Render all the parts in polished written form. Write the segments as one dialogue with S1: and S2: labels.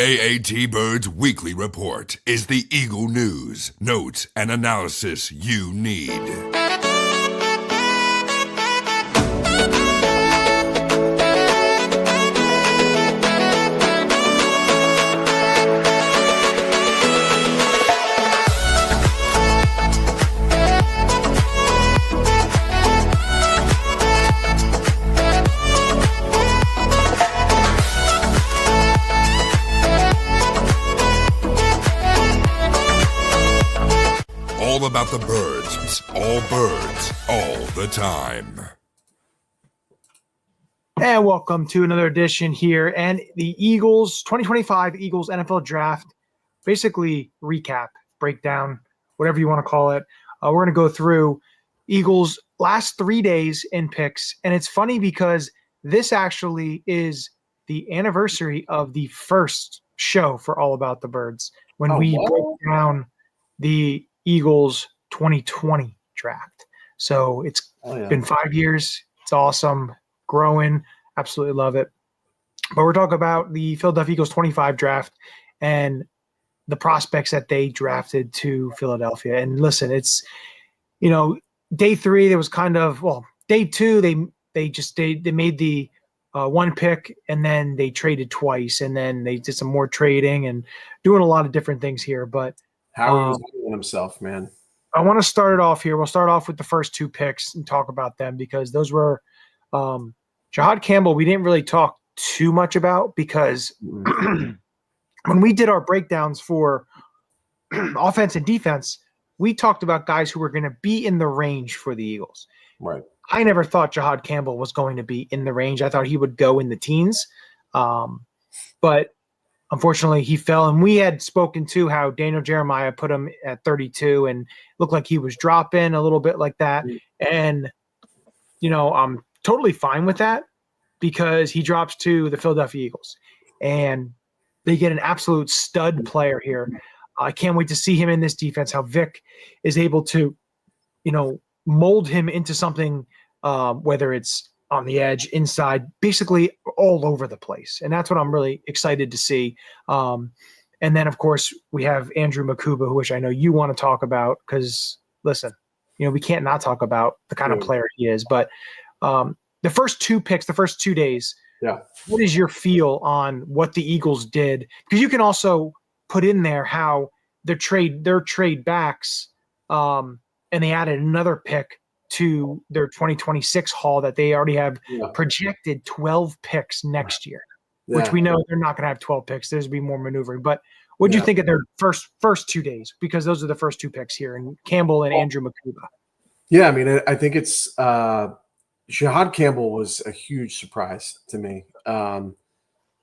S1: AATBirds Weekly Report is the Eagle news, notes, and analysis you need. All about the birds, all birds, all the time.
S2: And welcome to another edition here and the Eagles 2025 Eagles NFL Draft, basically recap, breakdown, whatever you want to call it. We're going to go through Eagles last 3 days in picks. And it's funny because this actually is the anniversary of the first show for All About the Birds when we break down the Eagles 2020 draft. So it's been 5 years. It's awesome, growing, absolutely love it. But we're talking about the Philadelphia Eagles 25 draft and the prospects that they drafted to Philadelphia. And listen, it's, day three, there was day two, they made the one pick and then they traded twice and then they did some more trading and doing a lot of different things here. But
S3: Howie was doing himself, man.
S2: I want to start it off here. We'll start off with the first two picks and talk about them because those were Jahad Campbell. We didn't really talk too much about because when we did our breakdowns for offense and defense, we talked about guys who were going to be in the range for the Eagles.
S3: Right.
S2: I never thought Jahad Campbell was going to be in the range. I thought he would go in the teens. But unfortunately, he fell, and we had spoken to how Daniel Jeremiah put him at 32 and looked like he was dropping a little bit like that. And, I'm totally fine with that because he drops to the Philadelphia Eagles, and they get an absolute stud player here. I can't wait to see him in this defense, how Vic is able to, mold him into something, whether it's on the edge, inside, basically all over the place. And that's what I'm really excited to see. And then, of course, we have Andrew Makuba, which I know you want to talk about because, listen, we can't not talk about the kind of player he is. But the first two picks, the first 2 days, what is your feel on what the Eagles did? Because you can also put in there how their trade backs, and they added another pick to their 2026 haul that they already have projected 12 picks next year, which we know they're not going to have 12 picks. There's going to be more maneuvering. But what do you think of their first 2 days? Because those are the first two picks here, and Campbell and Andrew Makuba.
S3: Yeah, I mean, I think it's Jahad Campbell was a huge surprise to me. I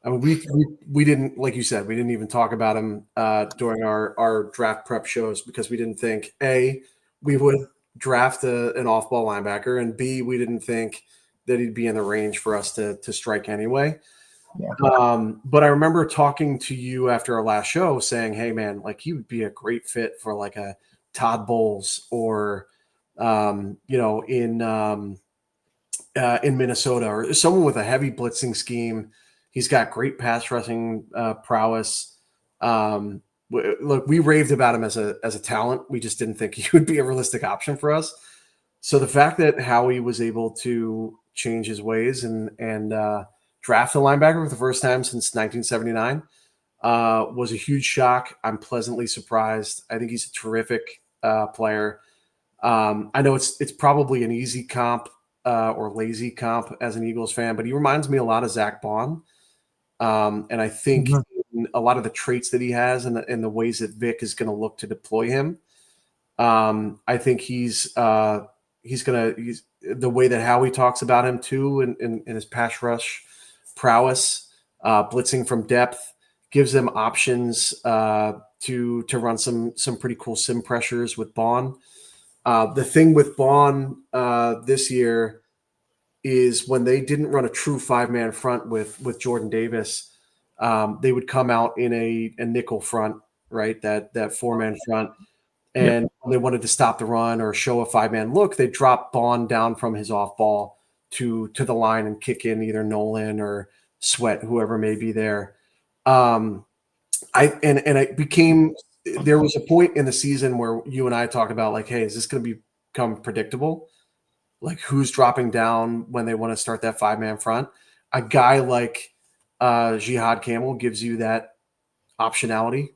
S3: mean, we didn't, like you said, we didn't even talk about him during our draft prep shows because we didn't think, A, we would draft an off-ball linebacker, and B, we didn't think that he'd be in the range for us to strike anyway. But I remember talking to you after our last show saying, hey, man, like he would be a great fit for like a Todd Bowles or, in Minnesota or someone with a heavy blitzing scheme. He's got great pass rushing prowess. Look, we raved about him as a talent. We just didn't think he would be a realistic option for us. So the fact that Howie was able to change his ways and draft a linebacker for the first time since 1979 was a huge shock. I'm pleasantly surprised. I think he's a terrific player. I know it's probably an easy comp or lazy comp as an Eagles fan, but he reminds me a lot of Zach Bond. And I think a lot of the traits that he has and the ways that Vic is going to look to deploy him. I think he's the way that Howie talks about him too, in his pass rush prowess, blitzing from depth, gives them options to run some pretty cool sim pressures with Bond. The thing with Bond this year is when they didn't run a true 5-man front with Jordan Davis, they would come out in a nickel front, right? That 4-man front. And when they wanted to stop the run or show a 5-man look, they drop Bond down from his off ball to the line and kick in either Nolan or Sweat, whoever may be there. There was a point in the season where you and I talked about like, hey, is this going to become predictable? Like who's dropping down when they want to start that 5-man front? A guy like Jihad Campbell gives you that optionality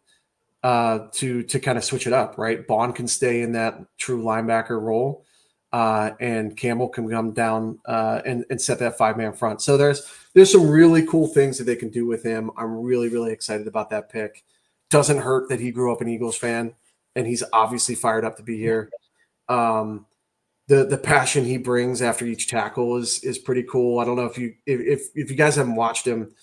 S3: to kind of switch it up, right? Bond can stay in that true linebacker role, and Campbell can come down and set that 5-man front. So there's some really cool things that they can do with him. I'm really, really excited about that pick. Doesn't hurt that he grew up an Eagles fan, and he's obviously fired up to be here. The passion he brings after each tackle is pretty cool. I don't know if you guys haven't watched him.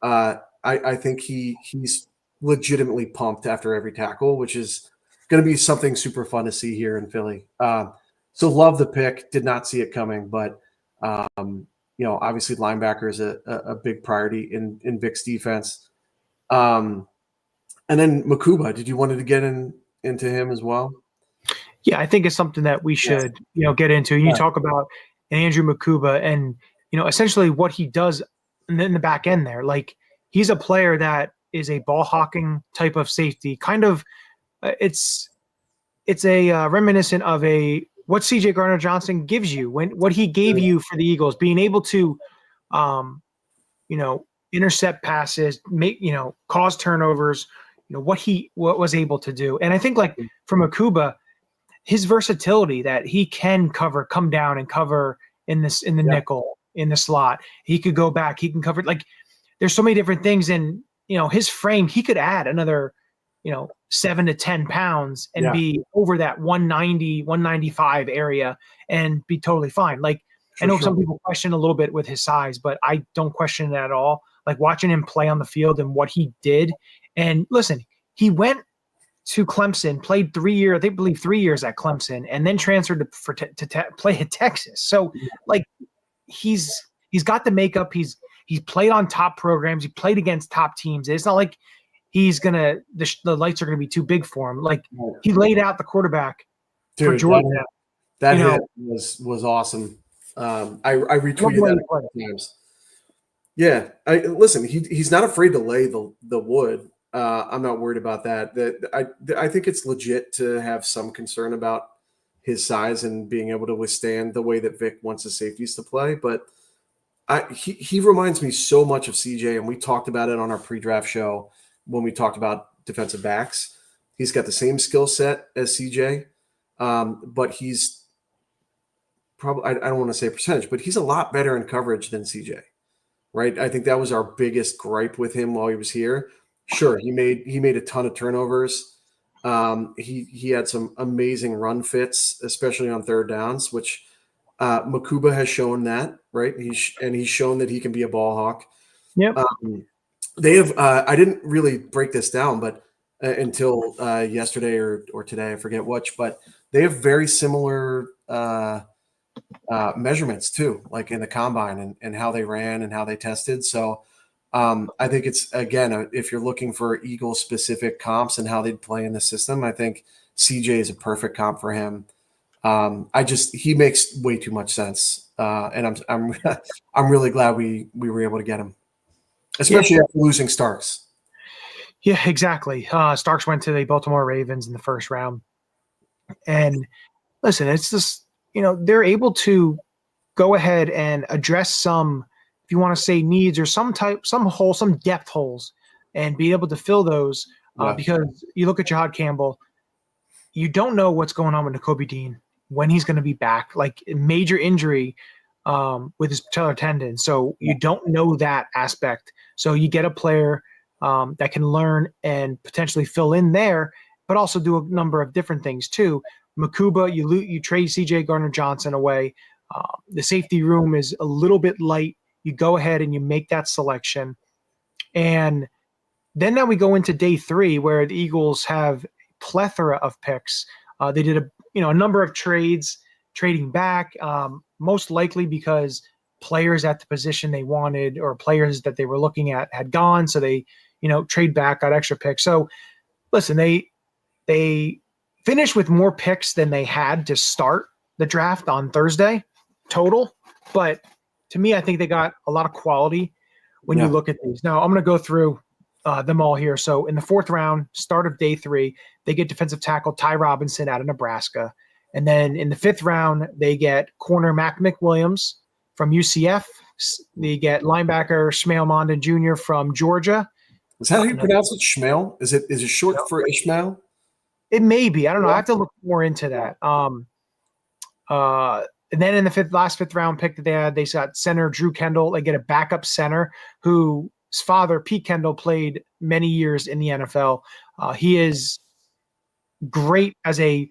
S3: I think he's legitimately pumped after every tackle, which is going to be something super fun to see here in Philly. So love the pick. Did not see it coming, but obviously linebacker is a big priority in Vic's defense. And then Makuba, did you wanted to get into him as well?
S2: Yeah, I think it's something that we should, get into. You talk about Andrew Makuba and, essentially what he does in the back end there. Like he's a player that is a ball hawking type of safety. Kind of, it's a reminiscent of what CJ Gardner-Johnson gives you what he gave you for the Eagles, being able to, intercept passes, make cause turnovers. What was able to do, and I think like from Makuba, his versatility that he can come down and cover in the nickel, in the slot. He could go back. He can cover. Like there's so many different things, and his frame. He could add another 7 to 10 pounds and be over that 190, 195 area and be totally fine. Like I know some people question a little bit with his size, but I don't question it at all. Like watching him play on the field and what he did. And listen, he went to Clemson, played 3 years, I believe 3 years at Clemson, and then transferred to play at Texas. So like he's got the makeup. He's played on top programs. He played against top teams. It's not like he's the lights are gonna be too big for him. Like he laid out the quarterback for Georgia.
S3: That hit was awesome. I retweeted that a couple times. Yeah, listen. He's not afraid to lay the wood. I'm not worried about that. I think it's legit to have some concern about his size and being able to withstand the way that Vic wants the safeties to play. But he reminds me so much of CJ, and we talked about it on our pre-draft show when we talked about defensive backs. He's got the same skill set as CJ, but he's probably, I don't want to say percentage, but he's a lot better in coverage than CJ, right? I think that was our biggest gripe with him while he was here. Sure, he made a ton of turnovers. He had some amazing run fits, especially on third downs, which Makuba has shown that, right? He's shown that he can be a ball hawk.
S2: Yep.
S3: They have. I didn't really break this down, but until yesterday or today, I forget which. But they have very similar measurements too, like in the combine and how they ran and how they tested. So I think it's, again, if you're looking for Eagles specific comps and how they'd play in the system, I think CJ is a perfect comp for him. He makes way too much sense, and I'm really glad we were able to get him, especially after losing Starks.
S2: Yeah, exactly. Starks went to the Baltimore Ravens in the first round, and listen, it's just they're able to go ahead and address some, if you want to say, needs or some depth holes, and be able to fill those because you look at Jihad Campbell, you don't know what's going on with Nakobe Dean, when he's going to be back, like major injury with his patellar tendon. So you don't know that aspect. So you get a player that can learn and potentially fill in there, but also do a number of different things too. Makuba, you trade CJ Gardner-Johnson away. The safety room is a little bit light. You go ahead and you make that selection. And then now we go into day 3 where the Eagles have a plethora of picks. They did a number of trading back, most likely because players at the position they wanted or players that they were looking at had gone. So they, trade back, got extra picks. So listen, they finished with more picks than they had to start the draft on Thursday total. But to me, I think they got a lot of quality when you look at these. Now I'm going to go through them all here. So in the 4th round, start of day 3, they get defensive tackle Ty Robinson out of Nebraska. And then in the 5th round, they get corner Mac McWilliams from UCF. They get linebacker Shmail Mondon Jr. from Georgia.
S3: Is that how you pronounce it? Shmail? Is it short for Ishmael?
S2: It may be. I don't know. I have to look more into that. And then in the last fifth round pick that they had, they got center Drew Kendall. They get a backup center whose father, Pete Kendall, played many years in the NFL. He is great as a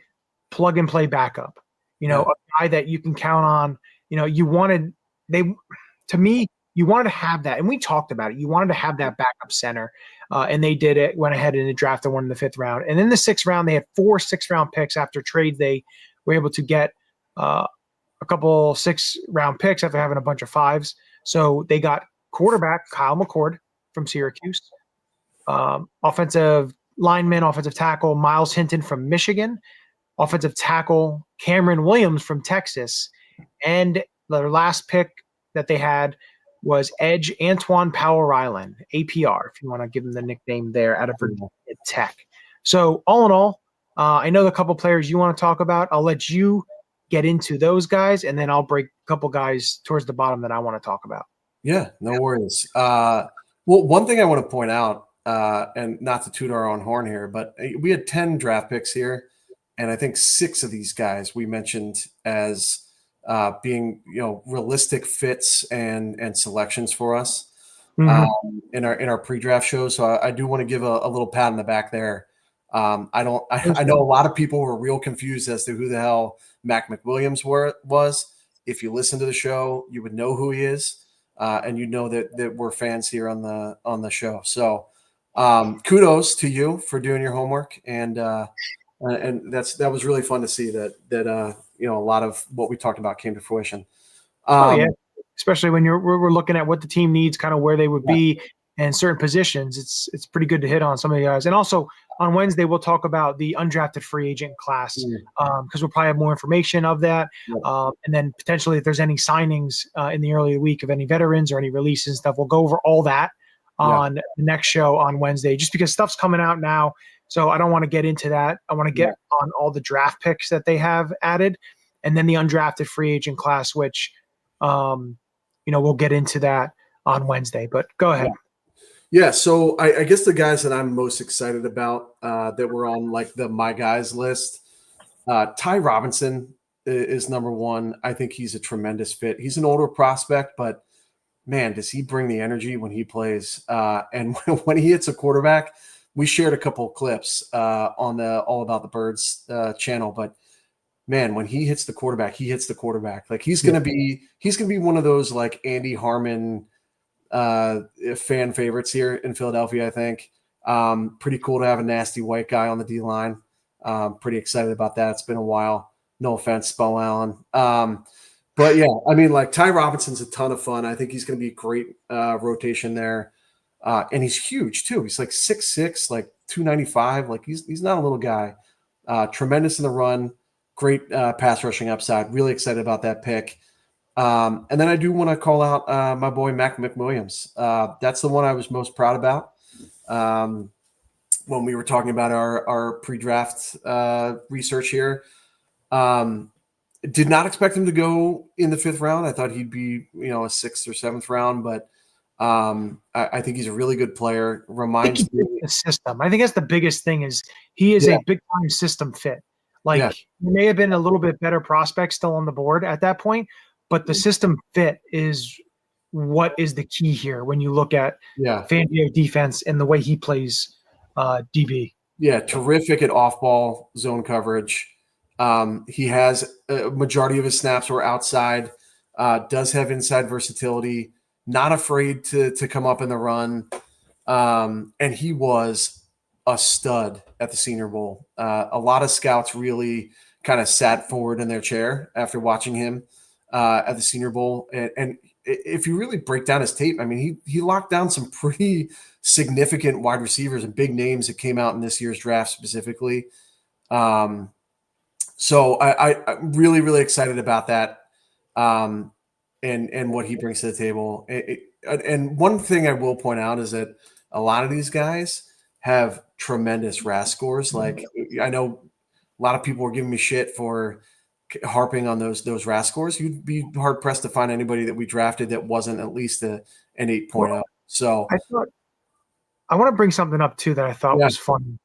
S2: plug and play backup. A guy that you can count on. You wanted to have that, and we talked about it. You wanted to have that backup center, and they did it. Went ahead and drafted one in the 5th round, and in the 6th round, they had 4 6th-round picks after trades. They were able to get a couple 6th-round picks after having a bunch of 5s. So they got quarterback Kyle McCord from Syracuse, offensive lineman, offensive tackle Miles Hinton from Michigan, offensive tackle Cameron Williams from Texas, and their last pick that they had was edge Antoine Powell-Ryland, APR, if you want to give him the nickname there, out of Virginia Tech. So all in all, I know the couple players you want to talk about. I'll let you get into those guys, and then I'll break a couple guys towards the bottom that I want to talk about.
S3: Yeah, no worries. Well, one thing I want to point out, and not to toot our own horn here, but we had 10 draft picks here, and I think 6 of these guys we mentioned as being realistic fits and selections for us in our pre-draft show. So I do want to give a little pat on the back there. I know a lot of people were real confused as to who the hell Mac McWilliams was. If you listen to the show, you would know who he is, and you know that we're fans here on the show. So kudos to you for doing your homework, and that was really fun to see that a lot of what we talked about came to fruition.
S2: Especially when we're looking at what the team needs, kind of where they would be in certain positions. It's pretty good to hit on some of the guys. And also on Wednesday, we'll talk about the undrafted free agent class because we'll probably have more information of that. And then potentially if there's any signings in the early week of any veterans or any releases and stuff, we'll go over all that on the next show on Wednesday, just because stuff's coming out now. So I don't want to get into that. I want to get on all the draft picks that they have added, and then the undrafted free agent class, which, we'll get into that on Wednesday. But go ahead.
S3: Yeah. So I guess the guys that I'm most excited about that were on like the my guys list, Ty Robinson is number one. I think he's a tremendous fit. He's an older prospect, but man, does he bring the energy when he plays? And when he hits a quarterback. We shared a couple of clips on the All About the Birds channel, but man, when he hits the quarterback, he hits the quarterback. Like he's gonna be one of those like Andy Harmon fan favorites here in Philadelphia. I think pretty cool to have a nasty white guy on the D line. Pretty excited about that. It's been a while. No offense, Bo Allen. But yeah, I mean, like Ty Robinson's a ton of fun. I think he's gonna be a great rotation there. And he's huge too. He's like 6'6", like 295. Like he's not a little guy. Tremendous in the run. Great pass rushing upside. Really excited about that pick. And then I do want to call out my boy Mac McWilliams. That's the one I was most proud about when we were talking about our pre-draft research here. Did not expect him to go in the 5th round. I thought he'd be a 6th or 7th round, but I think he's a really good player. Reminds me
S2: the system. I think that's the biggest thing is he is a big time system fit. Like he may have been a little bit better prospect still on the board at that point, but the system fit is what is the key here when you look at Fangio defense and the way he plays DB.
S3: Yeah, terrific at off-ball zone coverage. He has a majority of his snaps were outside. Does have inside versatility. Not afraid to come up in the run. And he was a stud at the Senior Bowl. A lot of scouts really kind of sat forward in their chair after watching him at the Senior Bowl. And if you really break down his tape, I mean, he locked down some pretty significant wide receivers and big names that came out in this year's draft specifically. So I'm really, really excited about that. And what he brings to the table. And one thing I will point out is that a lot of these guys have tremendous RAS scores. Like I know a lot of people were giving me shit for harping on those RAS scores. You'd be hard pressed to find anybody that we drafted that wasn't at least an 8.0.
S2: Well,
S3: So
S2: I want to bring something up too that I thought was funny.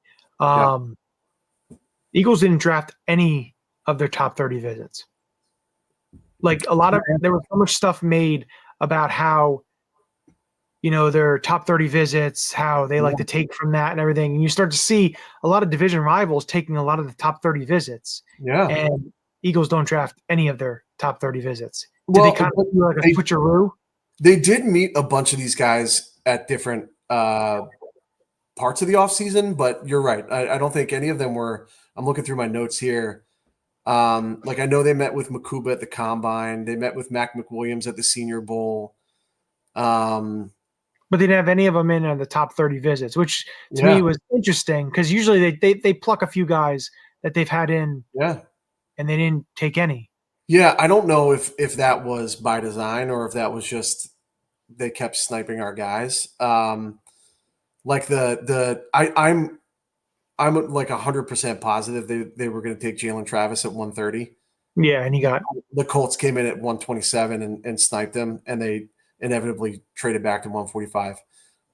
S2: Eagles didn't draft any of their top 30 visits. Like there was so much stuff made about how, their top 30 visits, how they like to take from that and everything. And you start to see a lot of division rivals taking a lot of the top 30 visits.
S3: Yeah.
S2: And Eagles don't draft any of their top 30 visits. Did they kind of do like a switcheroo?
S3: They did meet a bunch of these guys at different parts of the offseason, but you're right. I don't think any of them were – I'm looking through my notes here. Like I know they met with Makuba at the Combine. They met with Mac McWilliams at the Senior Bowl.
S2: But they didn't have any of them in on the top 30 visits, which to me was interesting because usually they pluck a few guys that they've had in and they didn't take any. Yeah,
S3: I don't know if that was by design or if that was just they kept sniping our guys. Like I'm like 100% positive they were going to take Jalen Travis at 130.
S2: Yeah, and
S3: the Colts came in at 127 and sniped him, and they inevitably traded back to 145.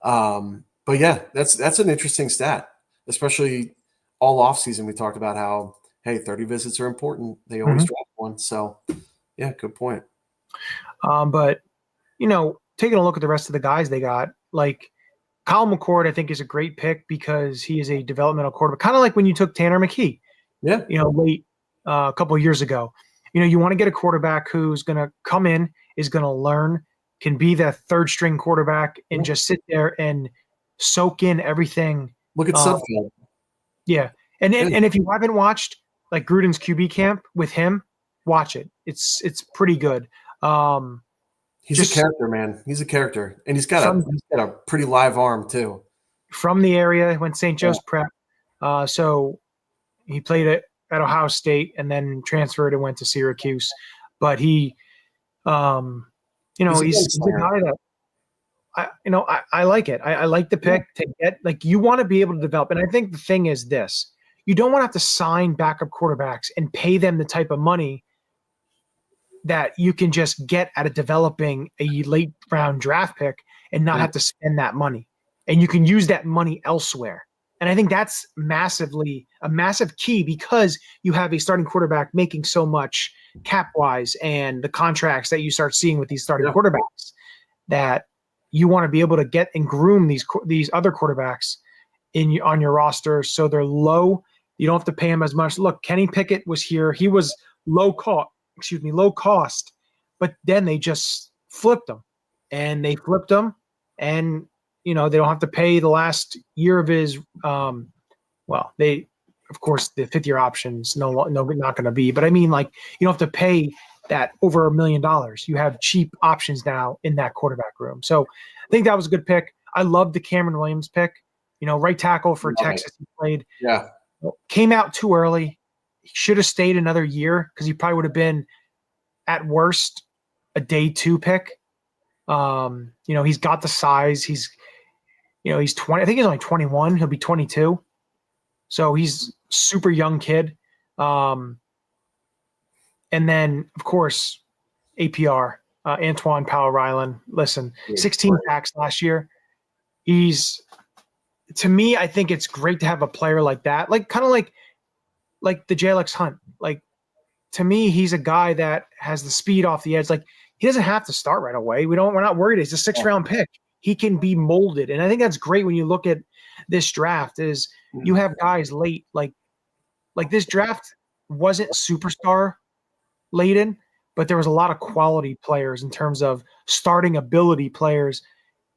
S3: But yeah, that's an interesting stat, especially all offseason. We talked about how, hey, 30 visits are important. They always draft one. So yeah, good point.
S2: But taking a look at the rest of the guys they got, like Kyle McCord, I think is a great pick because he is a developmental quarterback, kind of like when you took Tanner McKee.
S3: Yeah.
S2: Late a couple of years ago. You want to get a quarterback who's going to come in, is going to learn, can be that third string quarterback and just sit there and soak in everything.
S3: Look at Sudfeld.
S2: Yeah. And if you haven't watched like Gruden's QB camp with him, watch it. It's pretty good.
S3: He's a character, man. He's a character. And he's got a pretty live arm too.
S2: From the area, went St. Joe's Prep. So he played at Ohio State and then transferred and went to Syracuse. But he he's a guy that I like it. I like the pick to get, like, you want to be able to develop. And I think the thing is this, you don't want to have to sign backup quarterbacks and pay them the type of money that you can just get out of developing a late round draft pick and not have to spend that money. And you can use that money elsewhere. And I think that's a massive key because you have a starting quarterback making so much cap-wise and the contracts that you start seeing with these starting quarterbacks that you want to be able to get and groom these other quarterbacks on your roster so they're low. You don't have to pay them as much. Look, Kenny Pickett was here. He was low cost, but then they just flipped him. And they flipped him, and they don't have to pay the last year of his of course the 5th-year options not going to be, but I mean, like, you don't have to pay that over $1 million. You have cheap options now in that quarterback room. So I think that was a good pick. I love the Cameron Williams pick, right tackle for Texas. He played, came out too early. He should have stayed another year because he probably would have been at worst a day 2 pick. He's got the size. He's 20. I think he's only 21. He'll be 22. So he's super young kid. And then, of course, APR, Antoine Powell-Ryland. Listen, 16 sacks last year. To me, I think it's great to have a player like that. Like, kind of like the JLX Hunt. Like, to me, he's a guy that has the speed off the edge. Like, he doesn't have to start right away. We're not worried. It's a 6th-round pick. He can be molded. And I think that's great when you look at this draft is you have guys late. Like this draft wasn't superstar laden, but there was a lot of quality players in terms of starting ability players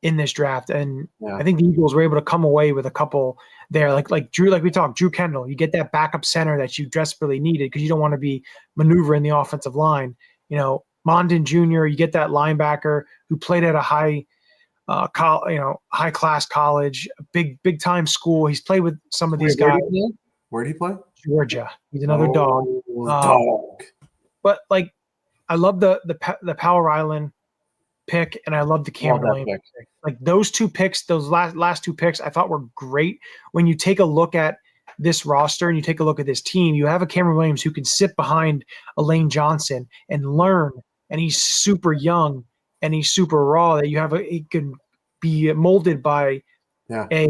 S2: in this draft. And I think the Eagles were able to come away with a couple there. Like Drew, like we talked, Drew Kendall, you get that backup center that you desperately needed because you don't want to be maneuvering the offensive line. Mondon Jr., you get that linebacker who played at a high class college, big time school. He's played with some of these guys.
S3: Where did he play?
S2: Georgia. He's another dog.
S3: Dog.
S2: But like, I love the Powell-Ryland pick, and I love the Cameron Williams pick. Like those two picks, those last two picks, I thought were great. When you take a look at this roster and you take a look at this team, you have a Cameron Williams who can sit behind a Lane Johnson and learn, and he's super young and he's super raw. That you have he can be molded by a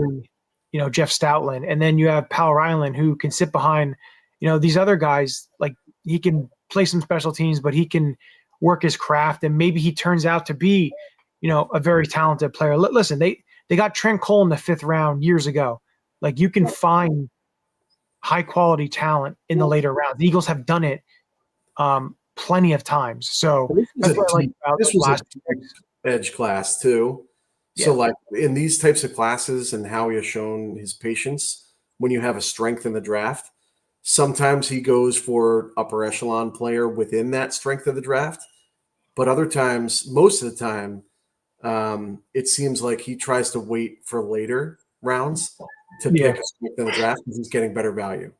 S2: Jeff Stoutland, and then you have Powell Ryland who can sit behind these other guys. Like he can play some special teams, but he can work his craft, and maybe he turns out to be a very talented player. Listen, they got Trent Cole in the 5th round years ago. Like you can find high quality talent in the later rounds. The Eagles have done it plenty of times. So that's what I like about
S3: this
S2: the
S3: was
S2: last
S3: a edge class too.
S2: Yeah.
S3: So like in these types of classes, and how he has shown his patience when you have a strength in the draft, sometimes he goes for upper echelon player within that strength of the draft, but other times, most of the time, it seems like he tries to wait for later rounds to pick a strength in the draft because he's getting better value,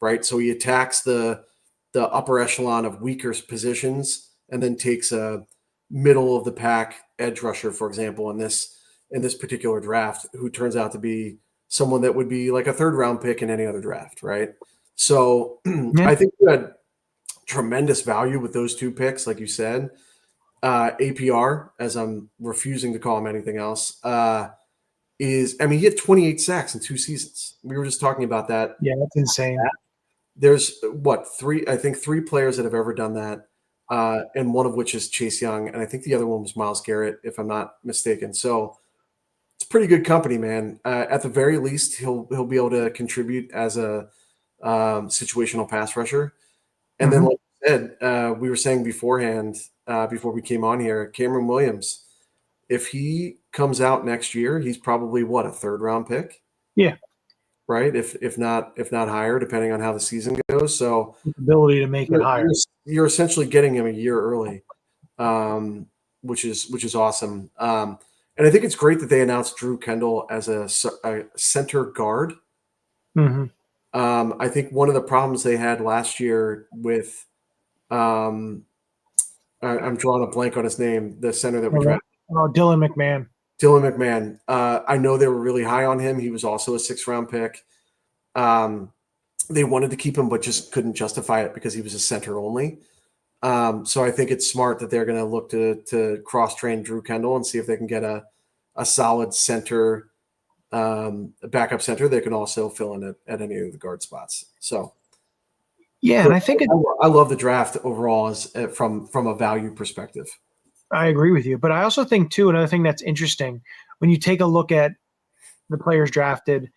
S3: right? So he attacks the upper echelon of weaker positions and then takes a middle of the pack edge rusher, for example, in this particular draft, who turns out to be someone that would be like a 3rd round pick in any other draft, right? So I think you had tremendous value with those two picks, like you said. APR, as I'm refusing to call him anything else, he had 28 sacks in 2 seasons. We were just talking about that.
S2: Yeah, that's insane.
S3: There's three players that have ever done that, and one of which is Chase Young, and I think the other one was Myles Garrett, if I'm not mistaken. So it's pretty good company, man. At the very least, he'll be able to contribute as a situational pass rusher. And then, like I said, we were saying beforehand, before we came on here, Cameron Williams, if he comes out next year, he's probably a 3rd round pick.
S2: Yeah.
S3: Right. If not higher, depending on how the season goes. So
S2: ability to make it higher.
S3: You're essentially getting him a year early, which is awesome. And I think it's great that they announced Drew Kendall as a center guard.
S2: Mm-hmm.
S3: I think one of the problems they had last year with I'm drawing a blank on his name, the center that we drafted.
S2: Dylan McMahon.
S3: Dylan McMahon. I know they were really high on him. He was also a 6th round pick. They wanted to keep him, but just couldn't justify it because he was a center only. So I think it's smart that they're going to look to cross-train Drew Kendall and see if they can get a solid center, a backup center that can also fill in at any of the guard spots. So
S2: yeah, and I think
S3: I love the draft overall as from a value perspective.
S2: I agree with you, but I also think too, another thing that's interesting when you take a look at the players drafted,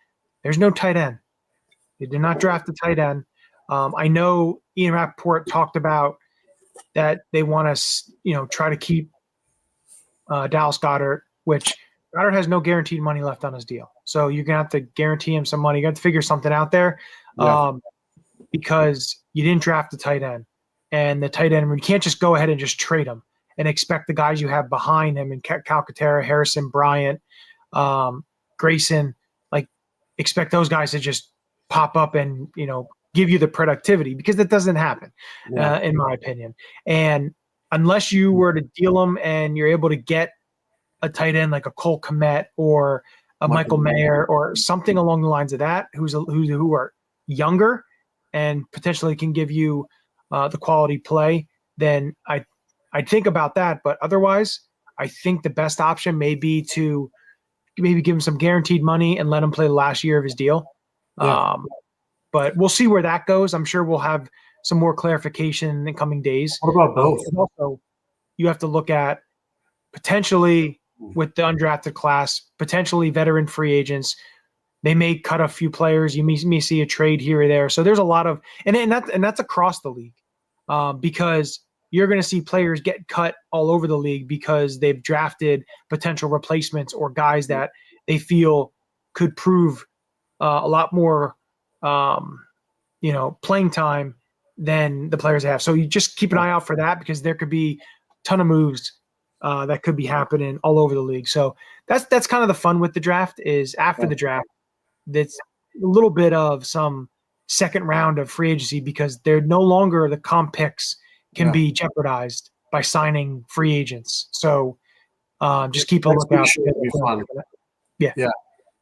S2: there's no tight end. They did not draft a tight end. I know Ian Rappaport talked about that they want to, try to keep Dallas Goedert, which Goddard has no guaranteed money left on his deal. So you're going to have to guarantee him some money. You got to figure something out there because you didn't draft a tight end. And the tight end, you can't just go ahead and just trade him and expect the guys you have behind him and Calcaterra, Harrison, Bryant, Grayson, like expect those guys to just pop up and, give you the productivity because that doesn't happen, in my opinion. And unless you were to deal them and you're able to get a tight end like a Cole Kmet or a Michael Mayer or something along the lines of that, who are younger and potentially can give you the quality play, then I'd think about that. But otherwise, I think the best option may be to maybe give him some guaranteed money and let him play the last year of his deal.
S3: Yeah.
S2: But we'll see where that goes. I'm sure we'll have some more clarification in the coming days.
S3: What about both?
S2: Also, you have to look at potentially with the undrafted class, potentially veteran free agents. They may cut a few players. You may see a trade here or there. So there's a lot of and that's across the league because you're going to see players get cut all over the league because they've drafted potential replacements or guys that they feel could prove a lot more playing time than the players have. So you just keep an eye out for that because there could be a ton of moves that could be happening all over the league. So that's kind of the fun with the draft is after the draft, that's a little bit of some second round of free agency because they're no longer the comp picks can be jeopardized by signing free agents. So Just keep a
S3: Next week's
S2: lookout.
S3: show will be fun.
S2: Yeah.
S3: Next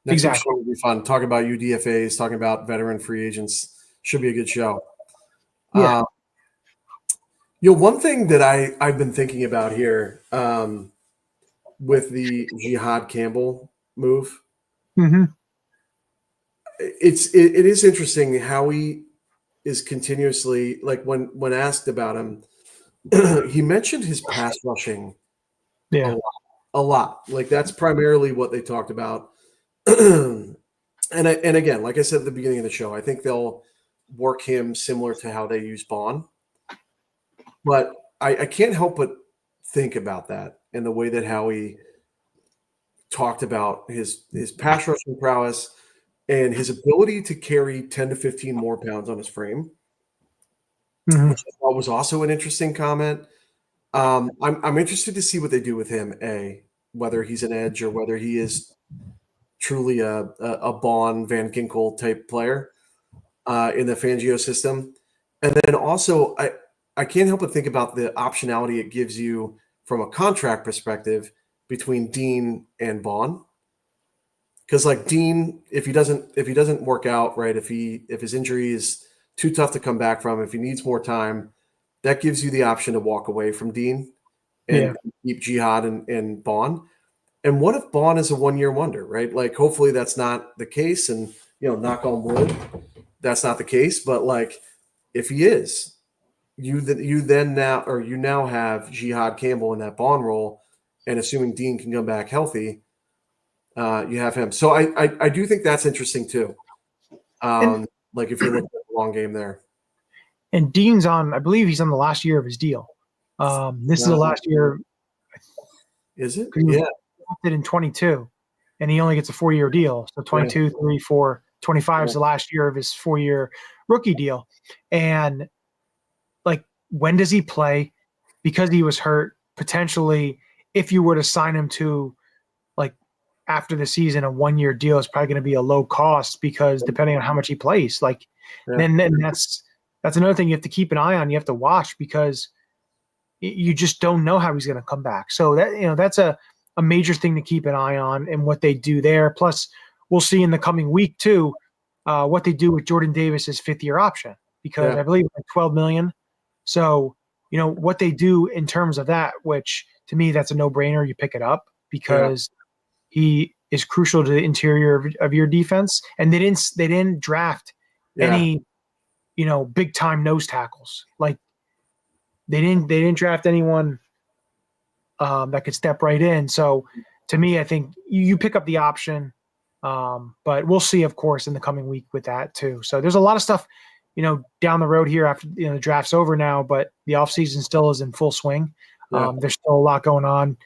S3: week's
S2: Exactly.
S3: show will be fun. Talking about UDFAs, talking about veteran free agents. Should be a good show.
S2: Yeah.
S3: One thing that I've been thinking about here with the Jihad Campbell move,
S2: Mm-hmm.
S3: it is interesting how he is continuously, like when asked about him, he mentioned his pass rushing
S2: Yeah.
S3: a lot. Like that's primarily what they talked about. And again, like I said at the beginning of the show, I think they'll work him similar to how they use Bond. But I can't help but think about that and the way that Howie talked about his pass rushing prowess and his ability to carry 10 to 15 more pounds on his frame,
S2: Mm-hmm.
S3: which I thought was also an interesting comment. I'm interested to see what they do with him, whether he's an edge or whether he is truly a Bond Van Ginkel type player in the Fangio system. And then also, I can't help but think about the optionality it gives you from a contract perspective between Dean and Bond. Because like Dean, if he doesn't work out right, if his injury is too tough to come back from, if he needs more time, that gives you the option to walk away from Dean and keep Jihad and Bond. And what if Bond is a 1-year wonder, right? Like hopefully that's not the case, and knock on wood, that's not the case. But like if he is, you now have Jihad Campbell in that Bond role, and assuming Dean can come back healthy, you have him. So I do think that's interesting too. Like if you're looking at the long game there.
S2: And Dean's I believe he's on the last year of his deal. This is the last year.
S3: Is it?
S2: He was drafted in 22, and he only gets a 4-year deal. So 22, 3, 4, 25 is the last year of his 4-year rookie deal. And like, when does he play? Because he was hurt, potentially, if you were to sign him to like after the season, a 1-year deal is probably going to be a low cost because depending on how much he plays, then that's another thing you have to keep an eye on. You have to watch because you just don't know how he's going to come back. So that's a major thing to keep an eye on and what they do there. Plus, we'll see in the coming week too what they do with Jordan Davis's 5th-year option because I believe it's like $12 million. So what they do in terms of that, which to me that's a no-brainer. You pick it up because he is crucial to the interior of your defense, and they didn't draft any big time nose tackles. Like they didn't draft anyone that could step right in. So to me, I think you pick up the option, but we'll see, of course, in the coming week with that too. So there's a lot of stuff, down the road here after the draft's over now, but the offseason still is in full swing. There's still a lot going on.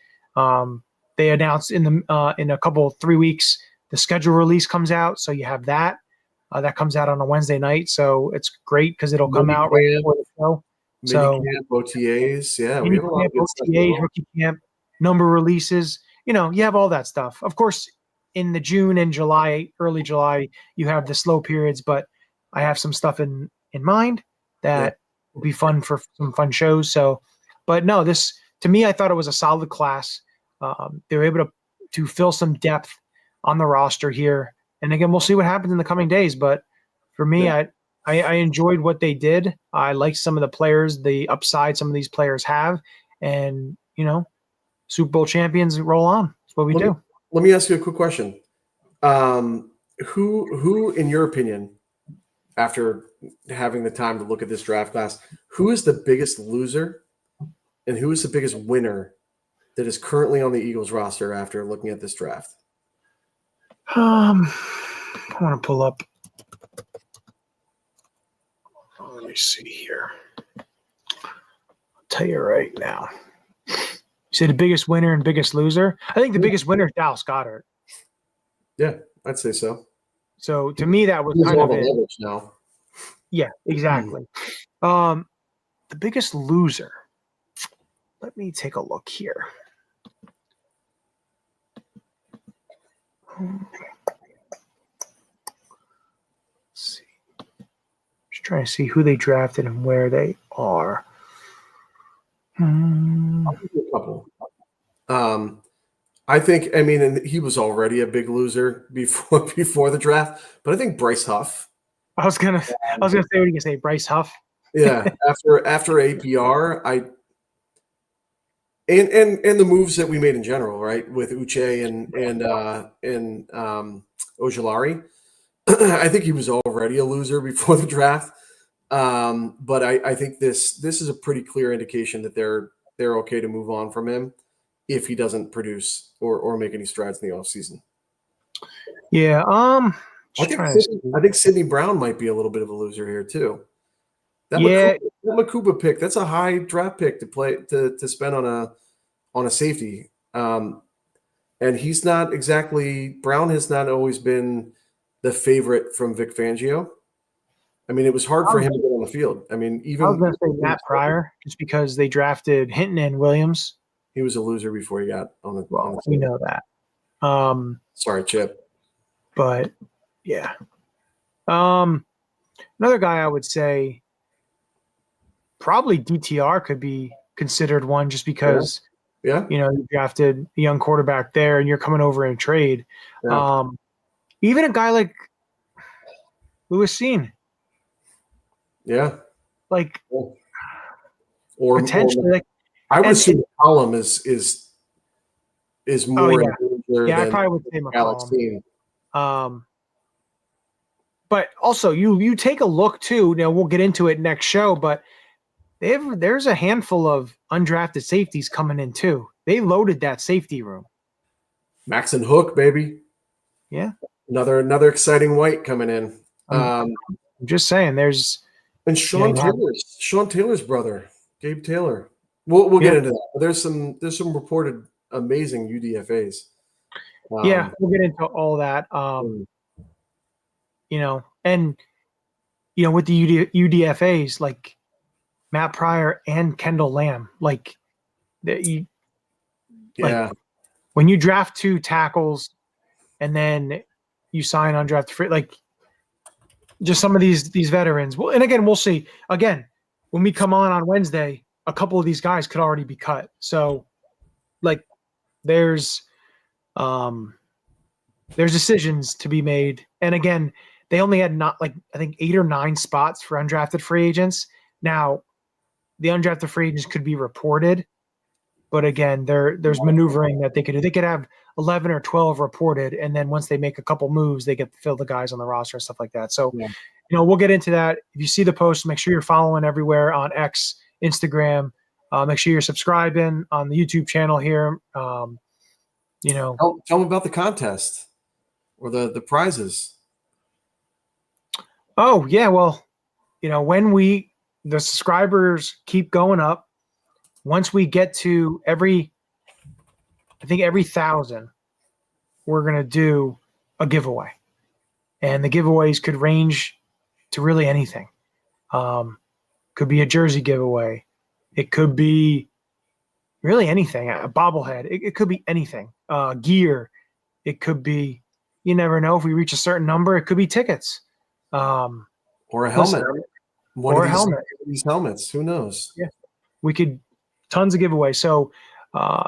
S2: They announced in a couple 3 weeks the schedule release comes out, so you have that. That comes out on a Wednesday night, so it's great because it'll come out right before the show. So
S3: Minicamp, OTAs, we have a lot
S2: minicamp,
S3: of good stuff.
S2: OTAs, rookie camp, number releases. You have all that stuff. Of course, in the June and July, early July, you have the slow periods, but I have some stuff in mind that will be fun for some fun shows. So, but no, this to me, I thought it was a solid class. They were able to fill some depth on the roster here. And again, we'll see what happens in the coming days. But for me, I enjoyed what they did. I liked some of the players, the upside some of these players have. And, Super Bowl champions roll on. That's what we do.
S3: Let me ask you a quick question. Who, in your opinion, after having the time to look at this draft class, who is the biggest loser and who is the biggest winner that is currently on the Eagles roster after looking at this draft?
S2: I want to pull up. Let me see here. I'll tell you right now. You say the biggest winner and biggest loser? I think the biggest winner is Dallas Goedert.
S3: Yeah, I'd say so.
S2: So to me, that was kind of it.
S3: Now.
S2: Yeah, exactly. The biggest loser. Let me take a look here. Let's see. Just trying to see who they drafted and where they are.
S3: I'll give you a couple. I think, I mean, and he was already a big loser before the draft, but I think Bryce Huff.
S2: I was gonna say, what are you gonna say, Bryce Huff?
S3: Yeah, after APR, and the moves that we made in general, right, with Uche and Ojulari. I think he was already a loser before the draft, but I think this is a pretty clear indication that they're okay to move on from him if he doesn't produce or make any strides in the offseason.
S2: Yeah.
S3: I think Sidney Brown might be a little bit of a loser here too. That Makuba pick, that's a high draft pick to spend on a safety. And he's not exactly, Brown has not always been the favorite from Vic Fangio. I mean, it was hard for him to get on the field. I mean, even
S2: I was going to say Matt Pryor, just because they drafted Hinton and Williams.
S3: He was a loser before he got on the.
S2: Well, we know that.
S3: Sorry, Chip.
S2: But yeah, another guy I would say probably DTR could be considered one, just because you drafted a young quarterback there, and you're coming over in a trade. Yeah. Even a guy like Louis Seen.
S3: Yeah.
S2: Like,
S3: or
S2: potentially, like,
S3: I would assume McCollum is more.
S2: Yeah, I probably would say McCollum. But also, you take a look too. Now we'll get into it next show, but there's a handful of undrafted safeties coming in too. They loaded that safety room.
S3: Max and Hook, baby.
S2: Yeah.
S3: Another exciting white coming in.
S2: I'm just saying, there's
S3: Sean Taylor's brother, Gabe Taylor. We'll get into that. There's some reported amazing UDFAs.
S2: Yeah, we'll get into all that. With the UDFAs, like Matt Pryor and Kendall Lamb, like when you draft 2 tackles and then you sign undrafted free, like just some of these veterans. Well, and again, we'll see. Again, when we come on Wednesday, a couple of these guys could already be cut. So, like, there's decisions to be made. And again, they only had I think 8 or 9 spots for undrafted free agents. Now, the undrafted free agents could be reported, but again, there's maneuvering that they could do. They could have 11 or 12 reported, and then once they make a couple moves, they get to fill the guys on the roster and stuff like that. So, we'll get into that. If you see the post, make sure you're following everywhere on X, Instagram. Make sure you're subscribing on the YouTube channel here.
S3: Tell them about the contest or the prizes.
S2: Oh yeah, well, when the subscribers keep going up, once we get to every 1,000, we're gonna do a giveaway, and the giveaways could range to really anything. Could be a jersey giveaway. It could be really anything. A bobblehead. It could be anything. Gear. It could be. You never know. If we reach a certain number, it could be tickets.
S3: Or a helmet.
S2: Helmet.
S3: These helmets. Who knows?
S2: Yeah. We could. Tons of giveaways. So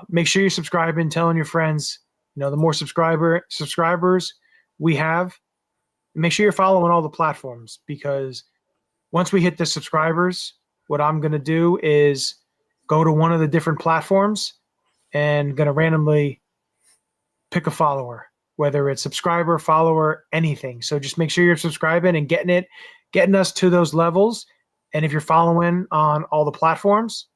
S2: make sure you're subscribing, telling your friends. The more subscribers we have, make sure you're following all the platforms, because once we hit the subscribers, what I'm going to do is go to one of the different platforms and going to randomly pick a follower, whether it's subscriber, follower, anything. So just make sure you're subscribing and getting us to those levels. And if you're following on all the platforms,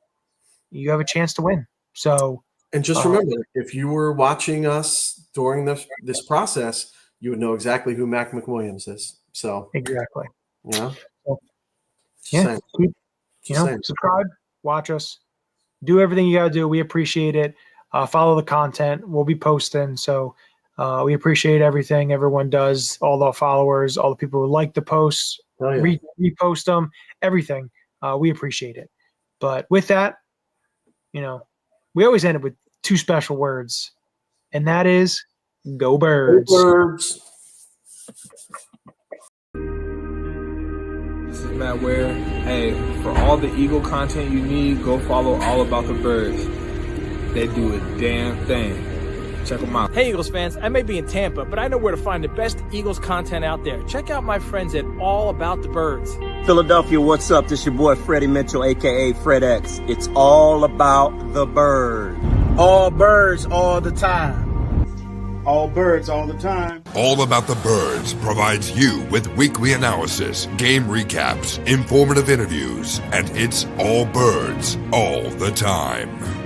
S2: you have a chance to win. So,
S3: and just remember, if you were watching us during this process, you would know exactly who Mac McWilliams is. So
S2: exactly.
S3: Subscribe,
S2: watch us, do everything you got to do. We appreciate it. Follow the content. We'll be posting. So we appreciate everything everyone does, all the followers, all the people who like the posts, repost them, everything. We appreciate it. But with that, we always end it with 2 special words, and that is go Birds.
S3: Go Birds.
S4: This is Matt Ware. Hey, for all the Eagle content you need, go follow All About the Birds. They do a damn thing. Check them out.
S5: Hey, Eagles fans, I may be in Tampa, but I know where to find the best Eagles content out there. Check out my friends at All About the Birds.
S6: Philadelphia, what's up? This your boy Freddie Mitchell, a.k.a. Fred X. It's all about the bird.
S7: All birds all the time. All birds all the time.
S1: All About the Birds provides you with weekly analysis, game recaps, informative interviews, and it's all birds all the time.